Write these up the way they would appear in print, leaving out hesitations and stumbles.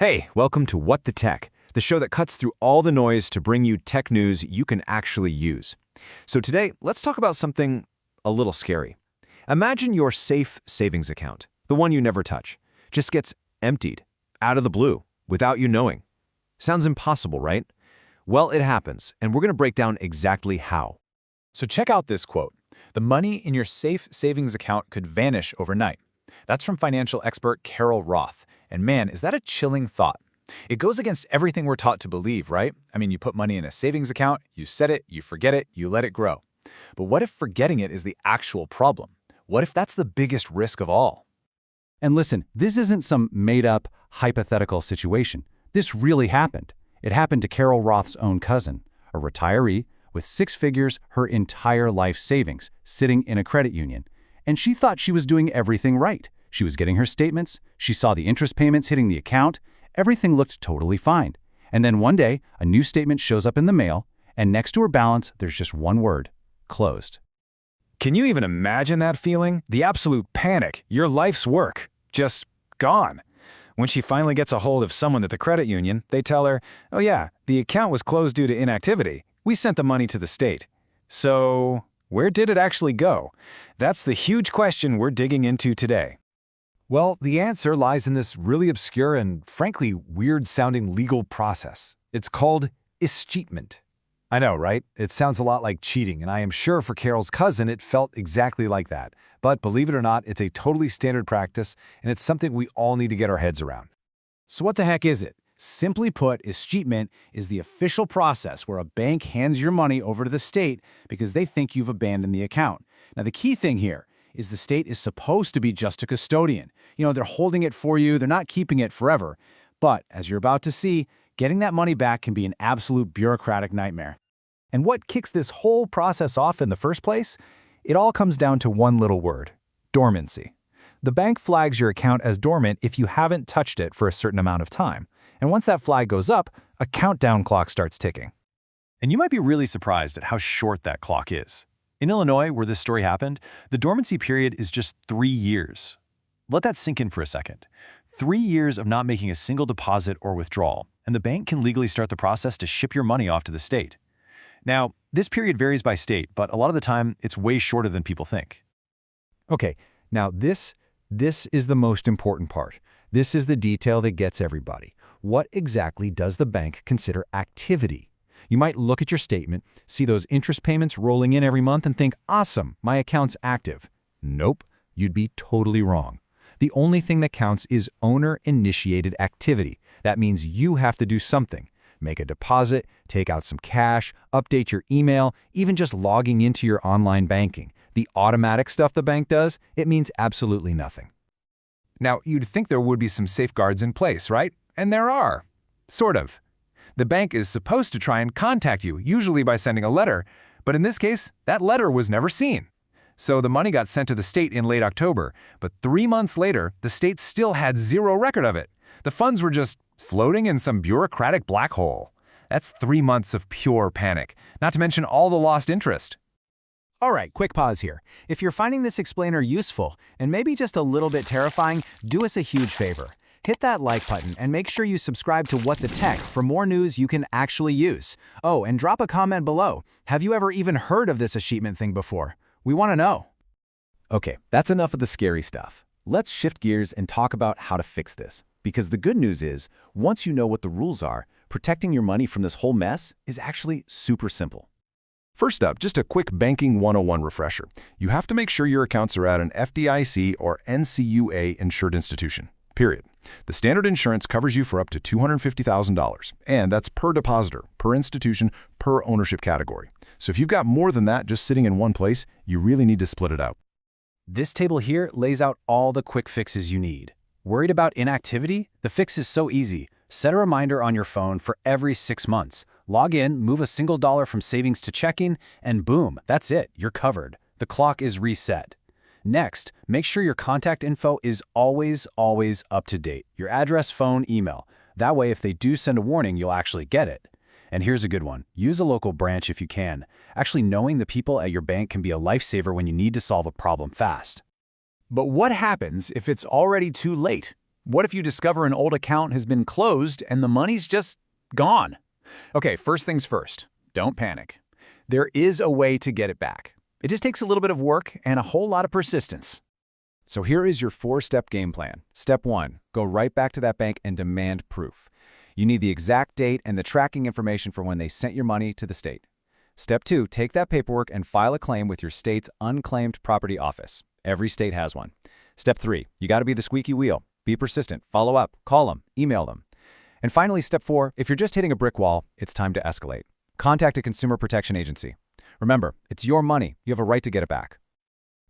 Hey, welcome to What the Tech, the show that cuts through all the noise to bring you tech news you can actually use. So today, let's talk about something a little scary. Imagine your safe savings account, the one you never touch, just gets emptied, out of the blue, without you knowing. Sounds impossible, right? Well, it happens, and we're going to break down exactly how. So check out this quote. The money in your safe savings account could vanish overnight. That's from financial expert Carol Roth. And man, is that a chilling thought. It goes against everything we're taught to believe, right? I mean, you put money in a savings account, you set it, you forget it, you let it grow. But what if forgetting it is the actual problem? What if that's the biggest risk of all? And listen, this isn't some made-up, hypothetical situation. This really happened. It happened to Carol Roth's own cousin, a retiree with 6 figures, her entire life savings, sitting in a credit union. And she thought she was doing everything right. She was getting her statements, she saw the interest payments hitting the account, everything looked totally fine. And then one day, a new statement shows up in the mail, and next to her balance, there's just one word: closed. Can you even imagine that feeling? The absolute panic, your life's work, just gone. When she finally gets a hold of someone at the credit union, they tell her, oh yeah, the account was closed due to inactivity. We sent the money to the state. So, where did it actually go? That's the huge question we're digging into today. Well, the answer lies in this really obscure and frankly weird-sounding legal process. It's called Is Escheatment. I know, right? It sounds a lot like cheating, and I am sure for Carol's cousin it felt exactly like that. But believe it or not, it's a totally standard practice, and it's something we all need to get our heads around. So what the heck is it? Simply put, escheatment is the official process where a bank hands your money over to the state because they think you've abandoned the account. Now, the key thing here is the state is supposed to be just a custodian. They're holding it for you, they're not keeping it forever. But, as you're about to see, getting that money back can be an absolute bureaucratic nightmare. And what kicks this whole process off in the first place? It all comes down to one little word: dormancy. The bank flags your account as dormant if you haven't touched it for a certain amount of time. And once that flag goes up, a countdown clock starts ticking. And you might be really surprised at how short that clock is. In Illinois, where this story happened, the dormancy period is just 3 years. Let that sink in for a second. 3 years of not making a single deposit or withdrawal, and the bank can legally start the process to ship your money off to the state. Now, this period varies by state, but a lot of the time, it's way shorter than people think. Okay, now this is the most important part. This is the detail that gets everybody. What exactly does the bank consider activity? You might look at your statement, see those interest payments rolling in every month and think, awesome, my account's active. Nope, you'd be totally wrong. The only thing that counts is owner-initiated activity. That means you have to do something. Make a deposit, take out some cash, update your email, even just logging into your online banking. The automatic stuff the bank does, it means absolutely nothing. Now, you'd think there would be some safeguards in place, right? And there are. Sort of. The bank is supposed to try and contact you, usually by sending a letter, but in this case, that letter was never seen. So the money got sent to the state in late October, but 3 months later, the state still had zero record of it. The funds were just floating in some bureaucratic black hole. That's 3 months of pure panic, not to mention all the lost interest. All right, quick pause here. If you're finding this explainer useful and maybe just a little bit terrifying, do us a huge favor. Hit that like button and make sure you subscribe to What the Tech for more news you can actually use. Oh, and drop a comment below. Have you ever even heard of this escheatment thing before? We want to know. Okay, that's enough of the scary stuff. Let's shift gears and talk about how to fix this. Because the good news is, once you know what the rules are, protecting your money from this whole mess is actually super simple. First up, just a quick Banking 101 refresher. You have to make sure your accounts are at an FDIC or NCUA insured institution, period. The standard insurance covers you for up to $250,000, and that's per depositor, per institution, per ownership category. So if you've got more than that just sitting in one place, you really need to split it out. This table here lays out all the quick fixes you need. Worried about inactivity? The fix is so easy. Set a reminder on your phone for every 6 months. Log in, move a single dollar from savings to checking, and boom, that's it, you're covered. The clock is reset. Next, make sure your contact info is always up to date. Your address, phone, email. That way, if they do send a warning, you'll actually get it. And here's a good one. Use a local branch if you can. Actually, knowing the people at your bank can be a lifesaver when you need to solve a problem fast. But what happens if it's already too late? What if you discover an old account has been closed and the money's just gone? Okay, first things first, don't panic. There is a way to get it back. It just takes a little bit of work and a whole lot of persistence. So here is your 4-step game plan. Step 1, go right back to that bank and demand proof. You need the exact date and the tracking information for when they sent your money to the state. Step 2, take that paperwork and file a claim with your state's unclaimed property office. Every state has one. Step 3, you got to be the squeaky wheel. Be persistent, follow up, call them, email them. And finally, step 4, if you're just hitting a brick wall, it's time to escalate. Contact a consumer protection agency. Remember, it's your money. You have a right to get it back.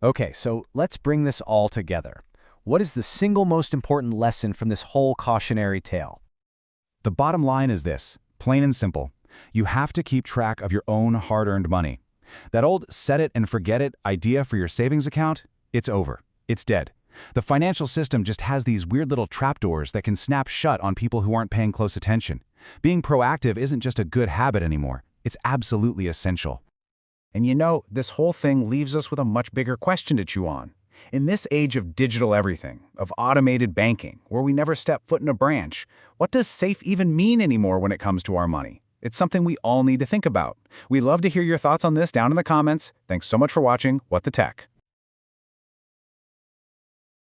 Okay, so let's bring this all together. What is the single most important lesson from this whole cautionary tale? The bottom line is this, plain and simple. You have to keep track of your own hard-earned money. That old set it and forget it idea for your savings account, it's over. It's dead. The financial system just has these weird little trapdoors that can snap shut on people who aren't paying close attention. Being proactive isn't just a good habit anymore. It's absolutely essential. And you know, this whole thing leaves us with a much bigger question to chew on. In this age of digital everything, of automated banking, where we never step foot in a branch, what does safe even mean anymore when it comes to our money? It's something we all need to think about. We'd love to hear your thoughts on this down in the comments. Thanks so much for watching WtT.